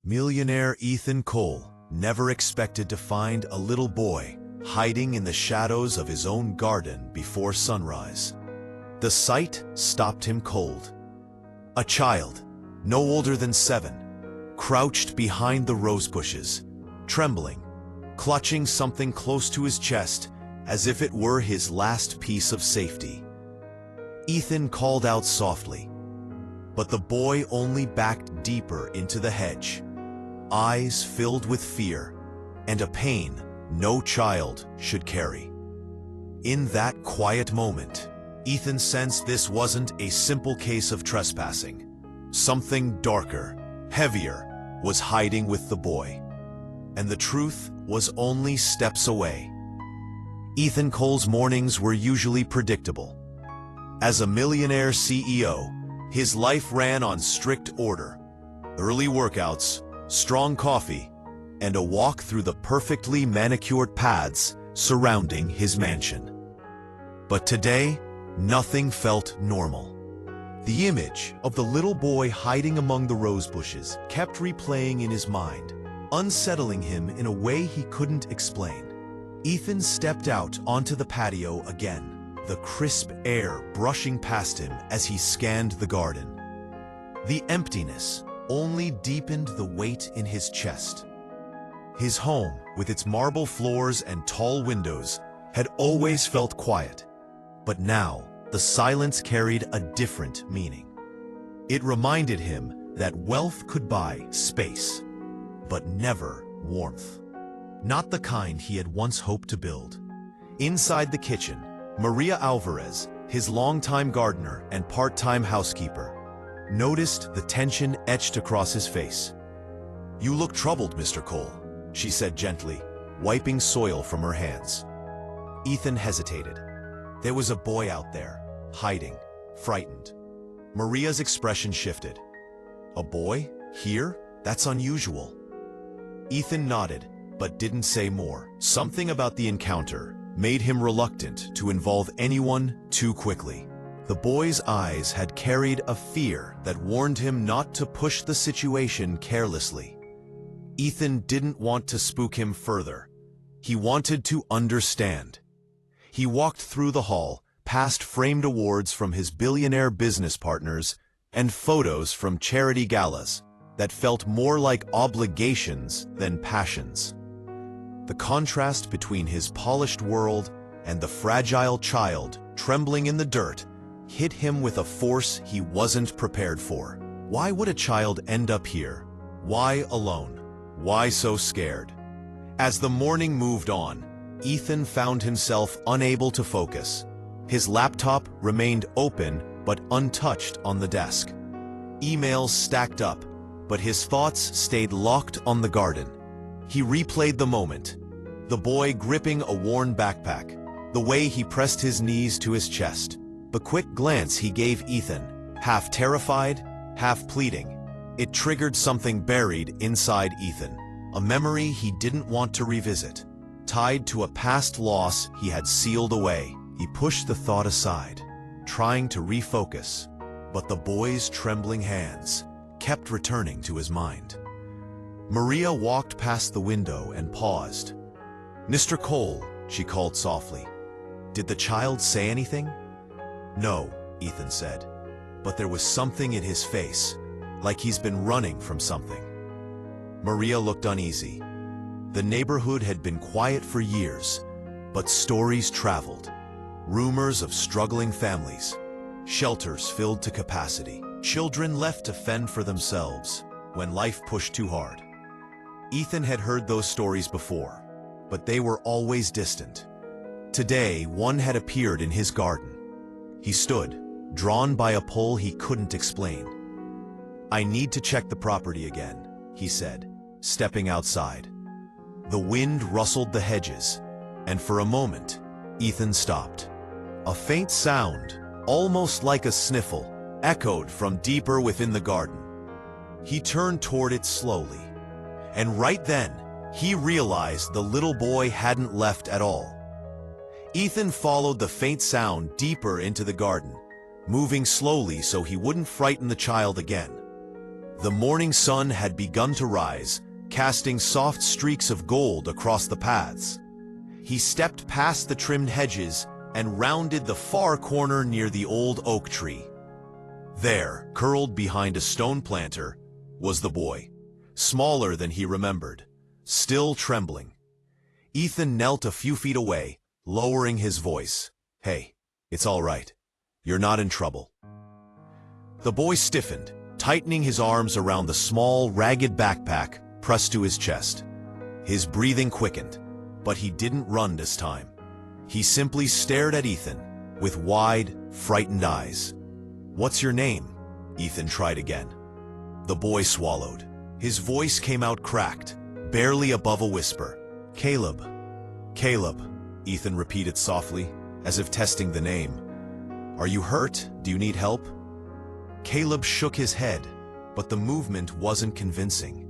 Millionaire Ethan Cole never expected to find a little boy hiding in the shadows of his own garden before sunrise. The sight stopped him cold. A child, no older than 7, crouched behind the rose bushes, trembling, clutching something close to his chest as if it were his last piece of safety. Ethan called out softly, but the boy only backed deeper into the hedge, eyes filled with fear and a pain no child should carry. In that quiet moment, Ethan sensed this wasn't a simple case of trespassing. Something darker, heavier, was hiding with the boy. And the truth was only steps away. Ethan Cole's mornings were usually predictable. As a millionaire CEO, his life ran on strict order: early workouts, strong coffee, and a walk through the perfectly manicured paths surrounding his mansion. But today, nothing felt normal. The image of the little boy hiding among the rose bushes kept replaying in his mind, unsettling him in a way he couldn't explain. Ethan stepped out onto the patio again, the crisp air brushing past him as he scanned the garden. The emptiness only deepened the weight in his chest. His home, with its marble floors and tall windows, had always felt quiet. But now, the silence carried a different meaning. It reminded him that wealth could buy space, but never warmth. Not the kind he had once hoped to build. Inside the kitchen, Maria Alvarez, his longtime gardener and part-time housekeeper, noticed the tension etched across his face. "You look troubled, Mr. Cole," she said gently, wiping soil from her hands. Ethan hesitated. There was a boy out there, hiding, frightened. Maria's expression shifted. "A boy? Here? That's unusual." Ethan nodded, but didn't say more. Something about the encounter made him reluctant to involve anyone too quickly. The boy's eyes had carried a fear that warned him not to push the situation carelessly. Ethan didn't want to spook him further. He wanted to understand. He walked through the hall, past framed awards from his billionaire business partners and photos from charity galas that felt more like obligations than passions. The contrast between his polished world and the fragile child trembling in the dirt hit him with a force he wasn't prepared for. Why would a child end up here? Why alone? Why so scared? As the morning moved on, Ethan found himself unable to focus. His laptop remained open but untouched on the desk. Emails stacked up, but his thoughts stayed locked on the garden. He replayed the moment. The boy gripping a worn backpack, the way he pressed his knees to his chest. The quick glance he gave Ethan, half terrified, half pleading. It triggered something buried inside Ethan, a memory he didn't want to revisit, tied to a past loss he had sealed away. He pushed the thought aside, trying to refocus, but the boy's trembling hands kept returning to his mind. Maria walked past the window and paused. "Mr. Cole," she called softly. "Did the child say anything?" "No," Ethan said, but there was something in his face, like he's been running from something. Maria looked uneasy. The neighborhood had been quiet for years, but stories traveled. Rumors of struggling families, shelters filled to capacity, children left to fend for themselves when life pushed too hard. Ethan had heard those stories before, but they were always distant. Today, one had appeared in his garden. He stood, drawn by a pull he couldn't explain. "I need to check the property again," he said, stepping outside. The wind rustled the hedges, and for a moment, Ethan stopped. A faint sound, almost like a sniffle, echoed from deeper within the garden. He turned toward it slowly, and right then, he realized the little boy hadn't left at all. Ethan followed the faint sound deeper into the garden, moving slowly so he wouldn't frighten the child again. The morning sun had begun to rise, casting soft streaks of gold across the paths. He stepped past the trimmed hedges and rounded the far corner near the old oak tree. There, curled behind a stone planter, was the boy, smaller than he remembered, still trembling. Ethan knelt a few feet away, lowering his voice. "Hey, it's all right. You're not in trouble." The boy stiffened, tightening his arms around the small, ragged backpack pressed to his chest. His breathing quickened, but he didn't run this time. He simply stared at Ethan with wide, frightened eyes. "What's your name?" Ethan tried again. The boy swallowed. His voice came out cracked, barely above a whisper. "Caleb." "Caleb," Ethan repeated softly, as if testing the name. "Are you hurt? Do you need help?" Caleb shook his head, but the movement wasn't convincing.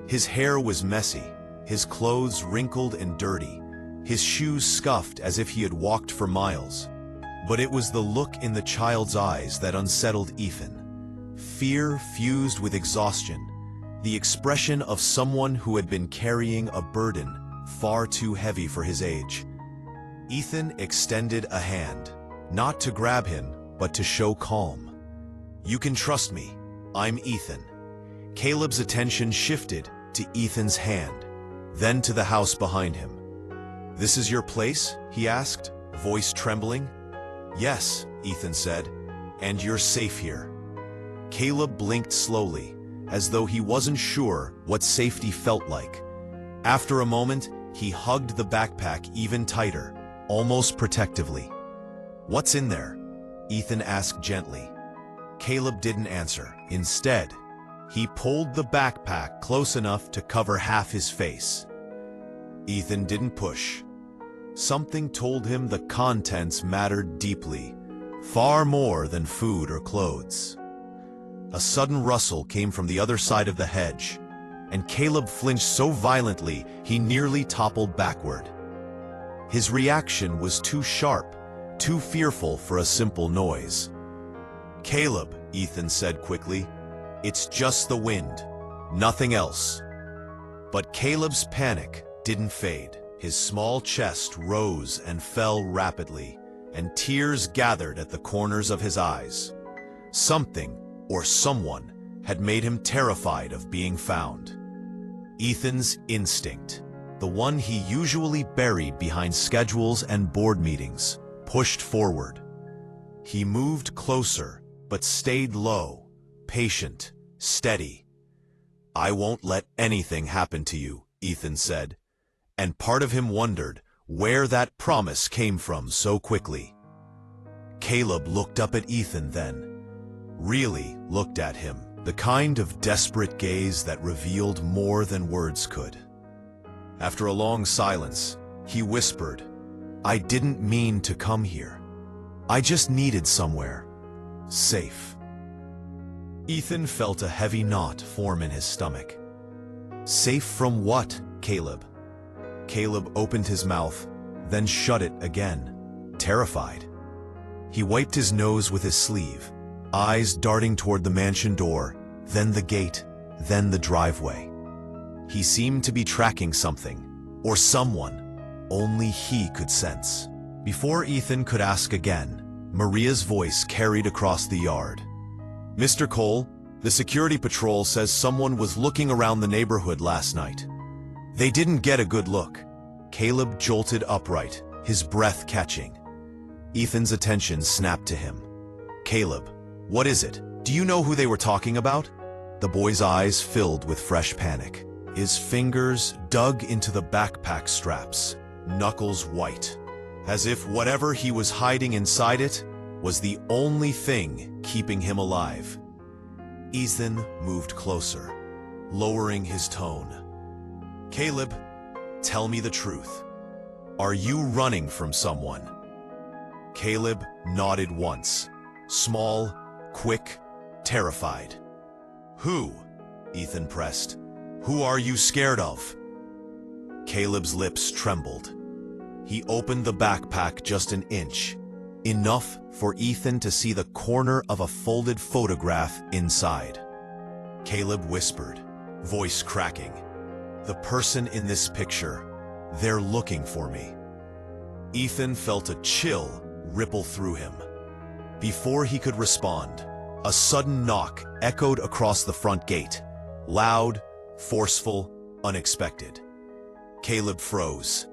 His hair was messy, his clothes wrinkled and dirty, his shoes scuffed as if he had walked for miles. But it was the look in the child's eyes that unsettled Ethan. Fear fused with exhaustion, the expression of someone who had been carrying a burden far too heavy for his age. Ethan extended a hand, not to grab him, but to show calm. "You can trust me. I'm Ethan." Caleb's attention shifted to Ethan's hand, then to the house behind him. "This is your place?" he asked, voice trembling. "Yes," Ethan said, "and you're safe here." Caleb blinked slowly, as though he wasn't sure what safety felt like. After a moment, he hugged the backpack even tighter, almost protectively. "What's in there?" Ethan asked gently. Caleb didn't answer. Instead, he pulled the backpack close enough to cover half his face. Ethan didn't push. Something told him the contents mattered deeply, far more than food or clothes. A sudden rustle came from the other side of the hedge, and Caleb flinched so violently he nearly toppled backward. His reaction was too sharp, too fearful for a simple noise. "Caleb," Ethan said quickly, "it's just the wind, nothing else." But Caleb's panic didn't fade. His small chest rose and fell rapidly, and tears gathered at the corners of his eyes. Something, or someone, had made him terrified of being found. Ethan's instinct, the one he usually buried behind schedules and board meetings, pushed forward. He moved closer, but stayed low, patient, steady. "I won't let anything happen to you," Ethan said, and part of him wondered where that promise came from so quickly. Caleb looked up at Ethan then, really looked at him, the kind of desperate gaze that revealed more than words could. After a long silence, he whispered, "I didn't mean to come here. I just needed somewhere safe." Ethan felt a heavy knot form in his stomach. "Safe from what, Caleb?" Caleb opened his mouth, then shut it again, terrified. He wiped his nose with his sleeve, eyes darting toward the mansion door, then the gate, then the driveway. He seemed to be tracking something, or someone, only he could sense. Before Ethan could ask again, Maria's voice carried across the yard. "Mr. Cole, the security patrol says someone was looking around the neighborhood last night. They didn't get a good look." Caleb jolted upright, his breath catching. Ethan's attention snapped to him. "Caleb, what is it? Do you know who they were talking about?" The boy's eyes filled with fresh panic. His fingers dug into the backpack straps, knuckles white, as if whatever he was hiding inside it was the only thing keeping him alive. Ethan moved closer, lowering his tone. "Caleb, tell me the truth. Are you running from someone?" Caleb nodded once, small, quick, terrified. "Who?" Ethan pressed. "Who are you scared of?" Caleb's lips trembled. He opened the backpack just an inch, enough for Ethan to see the corner of a folded photograph inside. Caleb whispered, voice cracking. The person in this picture, they're looking for me. Ethan felt a chill ripple through him. Before he could respond, a sudden knock echoed across the front gate. Loud, forceful, unexpected. Caleb froze,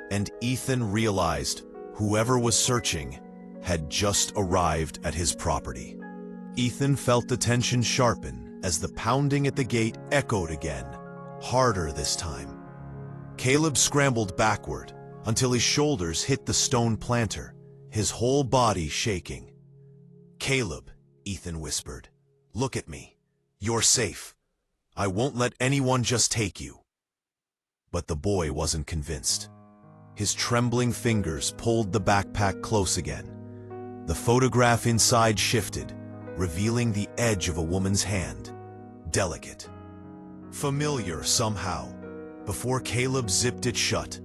and Ethan realized whoever was searching had just arrived at his property. Ethan felt the tension sharpen as the pounding at the gate echoed again, harder this time. Caleb scrambled backward until his shoulders hit the stone planter, his whole body shaking. "Caleb," Ethan whispered, "look at me. You're safe. I won't let anyone just take you." But the boy wasn't convinced. His trembling fingers pulled the backpack close again. The photograph inside shifted, revealing the edge of a woman's hand. Delicate. Familiar somehow. Before Caleb zipped it shut,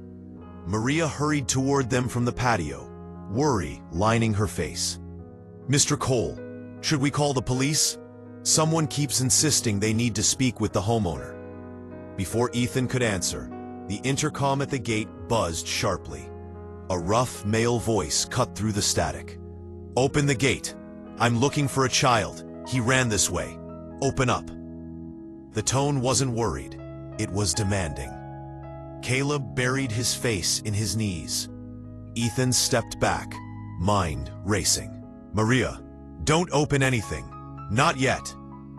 Maria hurried toward them from the patio, worry lining her face. "Mr. Cole, should we call the police? Someone keeps insisting they need to speak with the homeowner." Before Ethan could answer, the intercom at the gate buzzed sharply. A rough male voice cut through the static. "Open the gate. I'm looking for a child. He ran this way. Open up." The tone wasn't worried. It was demanding. Caleb buried his face in his knees. Ethan stepped back, mind racing. "Maria, don't open anything. Not yet."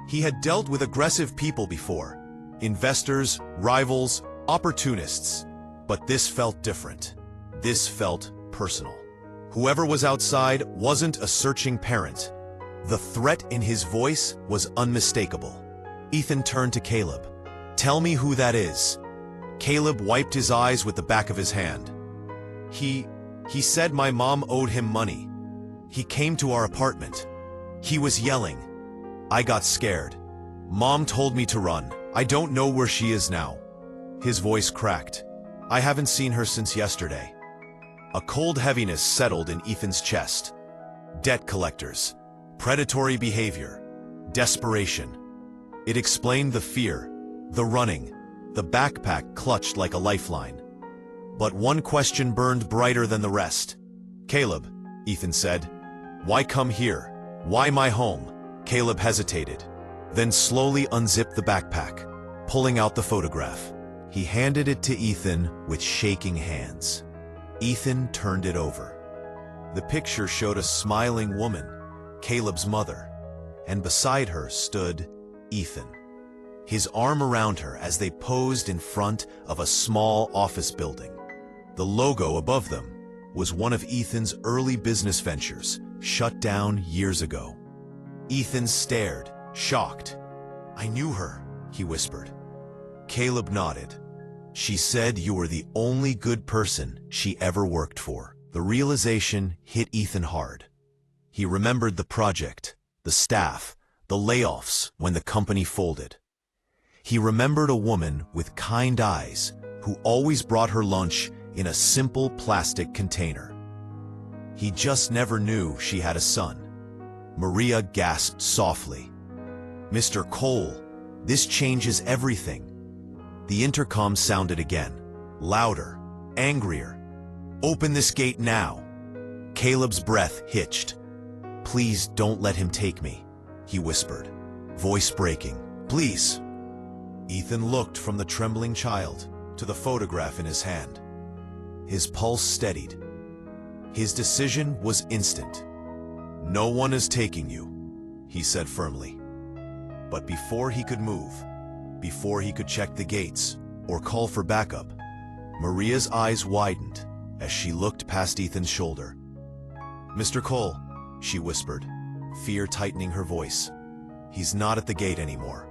He had dealt with aggressive people before. Investors, rivals, opportunists. But this felt different. This felt personal. Whoever was outside wasn't a searching parent. The threat in his voice was unmistakable. Ethan turned to Caleb. "Tell me who that is." Caleb wiped his eyes with the back of his hand. He said my mom owed him money. He came to our apartment. He was yelling. I got scared. Mom told me to run. I don't know where she is now." His voice cracked. "I haven't seen her since yesterday." A cold heaviness settled in Ethan's chest. Debt collectors, predatory behavior, desperation. It explained the fear, the running, the backpack clutched like a lifeline. But one question burned brighter than the rest. "Caleb," Ethan said, "why come here? Why my home?" Caleb hesitated, then slowly unzipped the backpack, pulling out the photograph. He handed it to Ethan with shaking hands. Ethan turned it over. The picture showed a smiling woman, Caleb's mother, and beside her stood Ethan, his arm around her as they posed in front of a small office building. The logo above them was one of Ethan's early business ventures, shut down years ago. Ethan stared, shocked. "I knew her," he whispered. Caleb nodded. "She said you were the only good person she ever worked for." The realization hit Ethan hard. He remembered the project, the staff, the layoffs when the company folded. He remembered a woman with kind eyes who always brought her lunch in a simple plastic container. He just never knew she had a son. Maria gasped softly. "Mr. Cole, this changes everything." The intercom sounded again, louder, angrier. "Open this gate now." Caleb's breath hitched. "Please don't let him take me," he whispered, voice breaking. "Please." Ethan looked from the trembling child to the photograph in his hand. His pulse steadied. His decision was instant. "No one is taking you," he said firmly. But before he could move, before he could check the gates or call for backup, Maria's eyes widened as she looked past Ethan's shoulder. "Mr. Cole," she whispered, fear tightening her voice. "He's not at the gate anymore."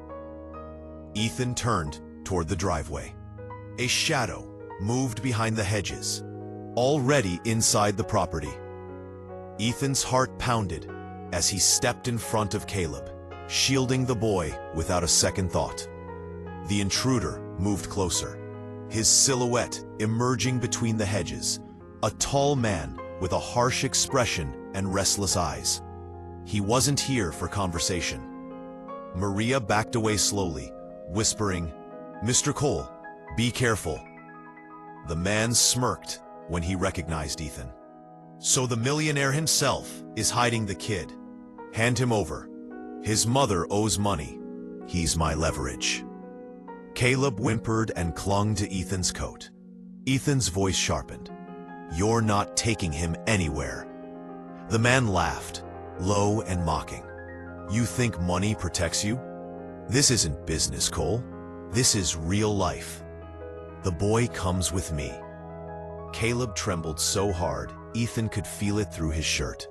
Ethan turned toward the driveway. A shadow moved behind the hedges, already inside the property. Ethan's heart pounded as he stepped in front of Caleb, shielding the boy without a second thought. The intruder moved closer, his silhouette emerging between the hedges, a tall man with a harsh expression and restless eyes. He wasn't here for conversation. Maria backed away slowly, whispering, "Mr. Cole, be careful." The man smirked when he recognized Ethan. "So the millionaire himself is hiding the kid. Hand him over. His mother owes money. He's my leverage." Caleb whimpered and clung to Ethan's coat. Ethan's voice sharpened. "You're not taking him anywhere." The man laughed, low and mocking. "You think money protects you? This isn't business, Cole. This is real life. The boy comes with me." Caleb trembled so hard, Ethan could feel it through his shirt.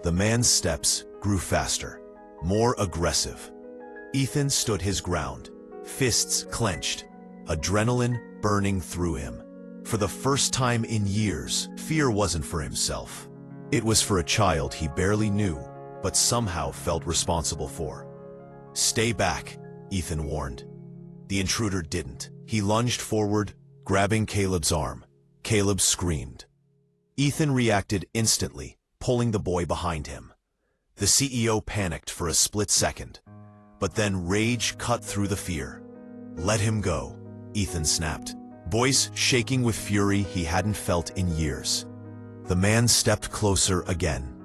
The man's steps grew faster, more aggressive. Ethan stood his ground, fists clenched, adrenaline burning through him. For the first time in years, fear wasn't for himself. It was for a child he barely knew, but somehow felt responsible for. "Stay back," Ethan warned. The intruder didn't. He lunged forward, grabbing Caleb's arm. Caleb screamed. Ethan reacted instantly, pulling the boy behind him. The CEO panicked for a split second, but then rage cut through the fear. "Let him go," Ethan snapped, voice shaking with fury he hadn't felt in years. The man stepped closer again.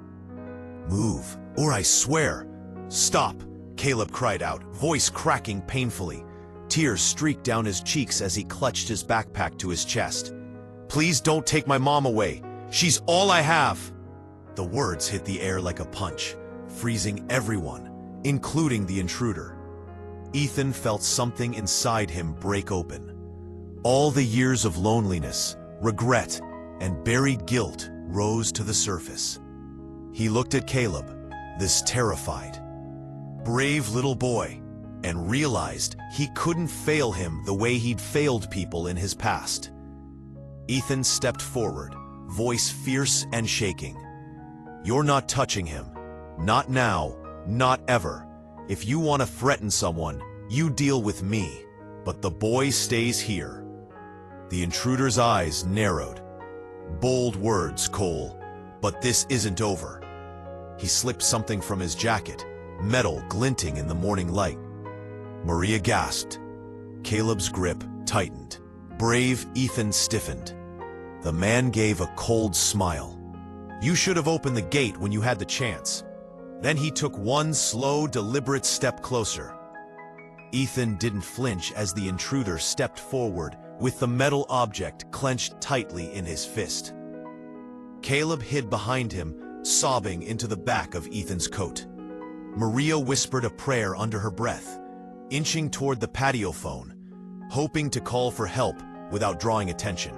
"Move, or I swear." "Stop," Caleb cried out, voice cracking painfully. Tears streaked down his cheeks as he clutched his backpack to his chest. "Please don't take my mom away. She's all I have." The words hit the air like a punch, freezing everyone, including the intruder. Ethan felt something inside him break open. All the years of loneliness, regret, and buried guilt rose to the surface. He looked at Caleb, this terrified, brave little boy, and realized he couldn't fail him the way he'd failed people in his past. Ethan stepped forward, voice fierce and shaking. "You're not touching him. Not now, not ever. If you want to threaten someone, you deal with me, but the boy stays here." The intruder's eyes narrowed. "Bold words, Cole, but this isn't over." He slipped something from his jacket, metal glinting in the morning light. Maria gasped. Caleb's grip tightened. Brave Ethan stiffened. The man gave a cold smile. "You should have opened the gate when you had the chance." Then he took one slow, deliberate step closer. Ethan didn't flinch as the intruder stepped forward with the metal object clenched tightly in his fist. Caleb hid behind him, sobbing into the back of Ethan's coat. Maria whispered a prayer under her breath, inching toward the patio phone, hoping to call for help without drawing attention.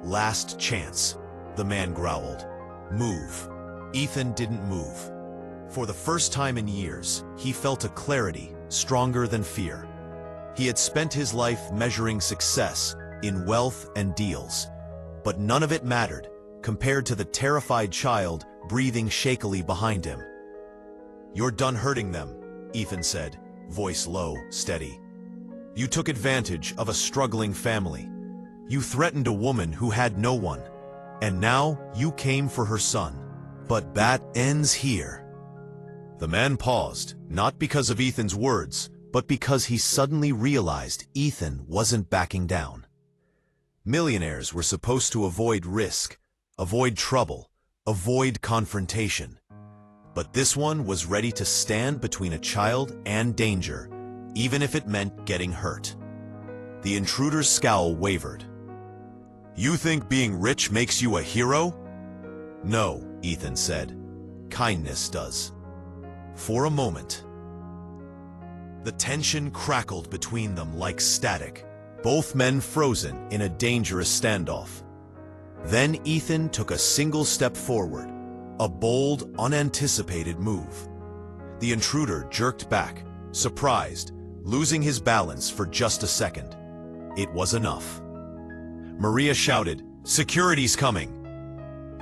"Last chance," the man growled. "Move." Ethan didn't move. For the first time in years, he felt a clarity stronger than fear. He had spent his life measuring success in wealth and deals, but none of it mattered compared to the terrified child breathing shakily behind him. "You're done hurting them," Ethan said, voice low, steady. "You took advantage of a struggling family. You threatened a woman who had no one, and now you came for her son. But that ends here." The man paused, not because of Ethan's words, but because he suddenly realized Ethan wasn't backing down. Millionaires were supposed to avoid risk, avoid trouble, avoid confrontation. But this one was ready to stand between a child and danger, even if it meant getting hurt. The intruder's scowl wavered. "You think being rich makes you a hero?" "No," Ethan said. "Kindness does." For a moment, the tension crackled between them like static, both men frozen in a dangerous standoff. Then Ethan took a single step forward, a bold, unanticipated move. The intruder jerked back, surprised, losing his balance for just a second. It was enough. Maria shouted, "Security's coming!"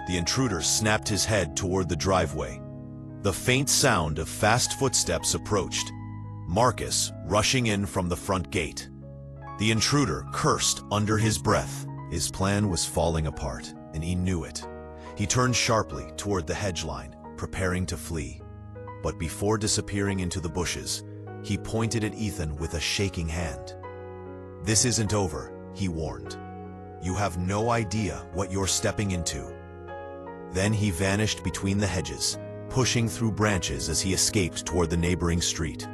The intruder snapped his head toward the driveway. The faint sound of fast footsteps approached, Marcus rushing in from the front gate. The intruder cursed under his breath. His plan was falling apart, and he knew it. He turned sharply toward the hedge line, preparing to flee. But before disappearing into the bushes, He pointed at Ethan with a shaking hand. "This isn't over," he warned. "You have no idea what you're stepping into." Then he vanished between the hedges, pushing through branches as he escaped toward the neighboring street.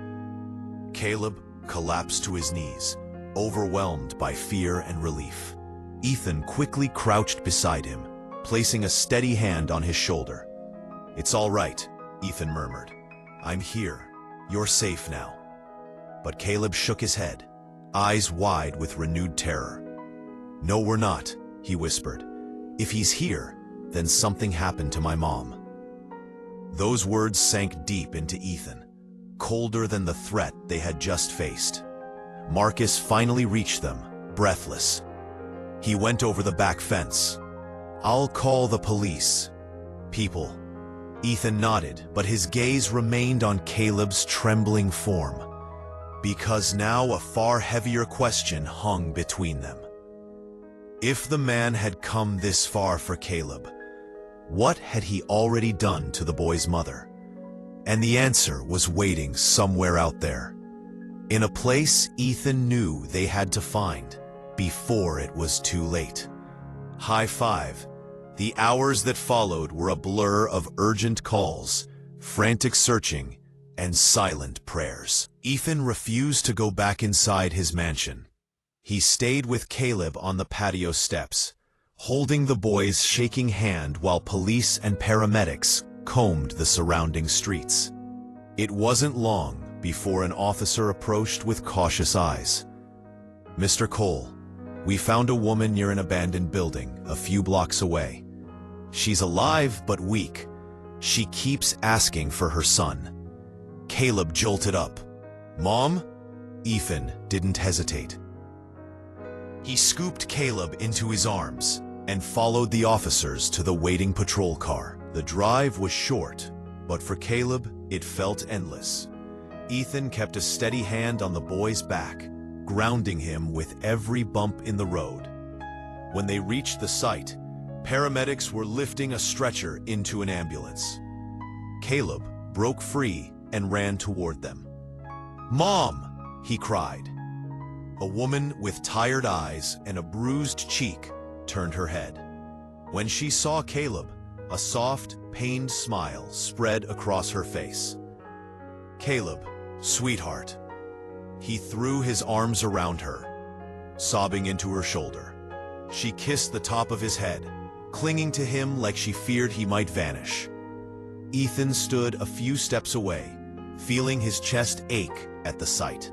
Caleb collapsed to his knees, overwhelmed by fear and relief. Ethan quickly crouched beside him, placing a steady hand on his shoulder. "It's all right," Ethan murmured. "I'm here. You're safe now." But Caleb shook his head, eyes wide with renewed terror. "No, we're not," he whispered. "If he's here, then something happened to my mom." Those words sank deep into Ethan, colder than the threat they had just faced. Marcus finally reached them, breathless. He went over the back fence. "I'll call the police." "People." Ethan nodded, but his gaze remained on Caleb's trembling form, because now a far heavier question hung between them. If the man had come this far for Caleb, what had he already done to the boy's mother? And the answer was waiting somewhere out there, in a place Ethan knew they had to find before it was too late. High five. The hours that followed were a blur of urgent calls, frantic searching, and silent prayers. Ethan refused to go back inside his mansion. He stayed with Caleb on the patio steps, holding the boy's shaking hand while police and paramedics combed the surrounding streets. It wasn't long before an officer approached with cautious eyes. "Mr. Cole, we found a woman near an abandoned building a few blocks away. She's alive but weak. She keeps asking for her son." Caleb jolted up. "Mom?" Ethan didn't hesitate. He scooped Caleb into his arms and followed the officers to the waiting patrol car. The drive was short, but for Caleb, it felt endless. Ethan kept a steady hand on the boy's back, grounding him with every bump in the road. When they reached the site, paramedics were lifting a stretcher into an ambulance. Caleb broke free and ran toward them. "Mom!" he cried. A woman with tired eyes and a bruised cheek turned her head. When she saw Caleb, a soft, pained smile spread across her face. "Caleb, sweetheart." He threw his arms around her, sobbing into her shoulder. She kissed the top of his head, clinging to him like she feared he might vanish. Ethan stood a few steps away, feeling his chest ache at the sight.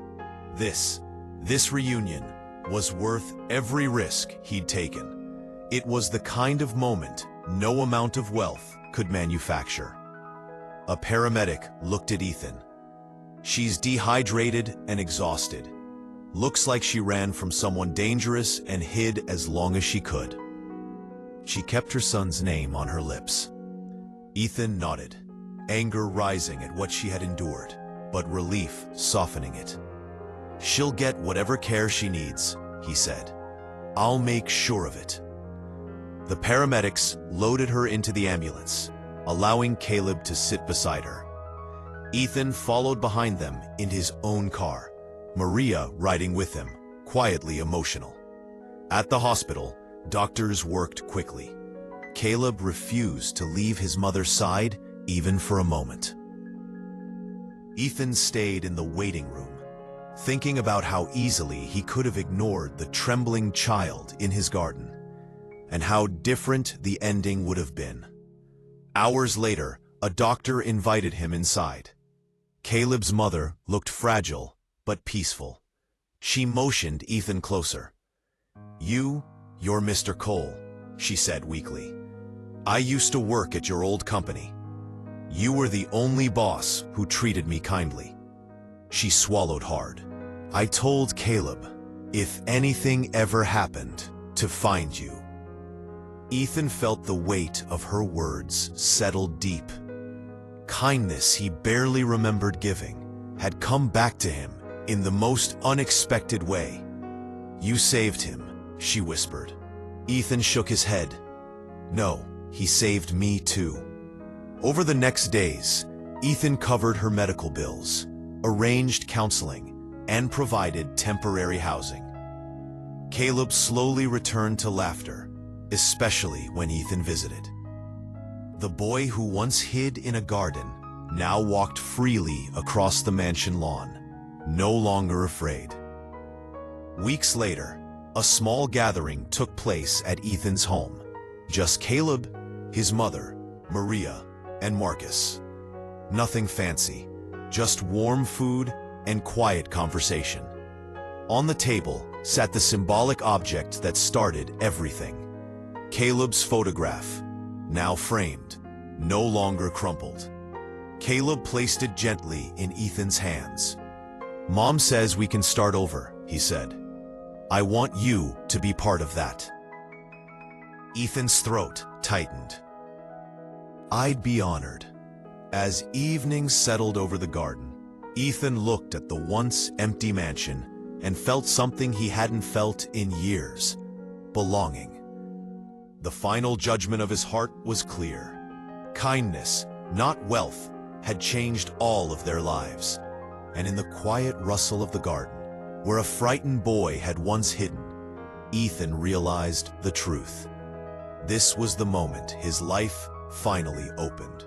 This reunion was worth every risk he'd taken. It was the kind of moment no amount of wealth could manufacture. A paramedic looked at Ethan. "She's dehydrated and exhausted. Looks like she ran from someone dangerous and hid as long as she could." She kept her son's name on her lips. Ethan nodded, anger rising at what she had endured, but relief softening it. "She'll get whatever care she needs," he said. "I'll make sure of it." The paramedics loaded her into the ambulance, allowing Caleb to sit beside her. Ethan followed behind them in his own car, Maria riding with him, quietly emotional. At the hospital, doctors worked quickly. Caleb refused to leave his mother's side even for a moment. Ethan stayed in the waiting room, thinking about how easily he could have ignored the trembling child in his garden, and how different the ending would have been. Hours later, a doctor invited him inside. Caleb's mother looked fragile but peaceful. She motioned Ethan closer. You're Mr. Cole," she said weakly. "I used to work at your old company. You were the only boss who treated me kindly." She swallowed hard. "I told Caleb, if anything ever happened, to find you." Ethan felt the weight of her words settle deep. Kindness he barely remembered giving had come back to him in the most unexpected way. "You saved him," she whispered. Ethan shook his head. "No, he saved me too." Over the next days, Ethan covered her medical bills, arranged counseling, and provided temporary housing. Caleb slowly returned to laughter, especially when Ethan visited. The boy who once hid in a garden now walked freely across the mansion lawn, no longer afraid. Weeks later, a small gathering took place at Ethan's home. Just Caleb, his mother, Maria, and Marcus. Nothing fancy, just warm food and quiet conversation. On the table sat the symbolic object that started everything. Caleb's photograph, now framed, no longer crumpled. Caleb placed it gently in Ethan's hands. "Mom says we can start over," he said. "I want you to be part of that." Ethan's throat tightened. "I'd be honored." As evening settled over the garden, Ethan looked at the once empty mansion and felt something he hadn't felt in years: belonging. The final judgment of his heart was clear. Kindness, not wealth, had changed all of their lives. And in the quiet rustle of the garden, where a frightened boy had once hidden, Ethan realized the truth. This was the moment his life finally opened.